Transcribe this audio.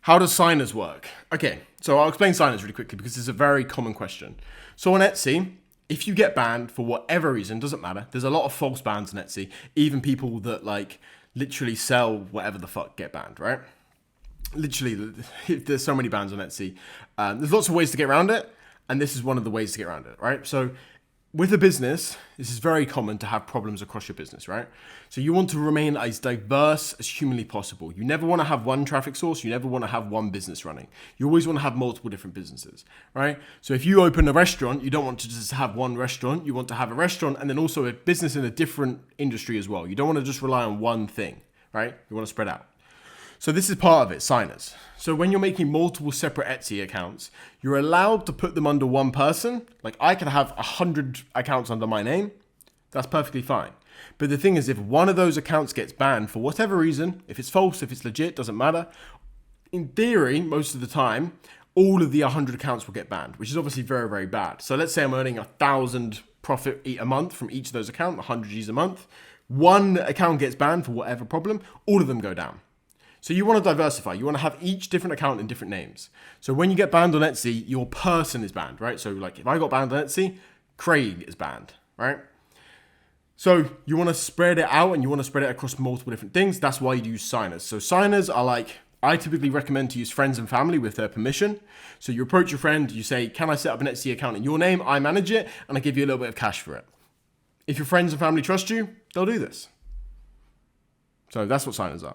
How does signers work? Okay, so I'll explain signers really quickly because it's a very common question. So on Etsy, if you get banned for whatever reason, doesn't matter. There's a lot of false bans on Etsy. Even people that like literally sell whatever the fuck get banned, right? Literally, there's so many bans on Etsy. There's lots of ways to get around it, and this is one of the ways to get around it, right? So with a business, this is very common to have problems across your business, right? So you want to remain as diverse as humanly possible. You never want to have one traffic source. You never want to have one business running. You always want to have multiple different businesses, right? So if you open a restaurant, you don't want to just have one restaurant. You want to have a restaurant and then also a business in a different industry as well. You don't want to just rely on one thing, right? You want to spread out. So this is part of it, signers. So when you're making multiple separate Etsy accounts, you're allowed to put them under one person. Like I could have 100 accounts under my name. That's perfectly fine. But the thing is, if one of those accounts gets banned for whatever reason, if it's false, if it's legit, doesn't matter. In theory, most of the time, all of the 100 accounts will get banned, which is obviously very, very bad. So let's say I'm earning 1,000 profit a month from each of those accounts, 100 G's a month. One account gets banned for whatever problem, all of them go down. So you want to diversify. You want to have each different account in different names. So when you get banned on Etsy, your person is banned, right? So like if I got banned on Etsy, Craig is banned, right? So you want to spread it out and you want to spread it across multiple different things. That's why you use signers. So signers are like, I typically recommend to use friends and family with their permission. So you approach your friend, you say, can I set up an Etsy account in your name? I manage it and I give you a little bit of cash for it. If your friends and family trust you, they'll do this. So that's what signers are.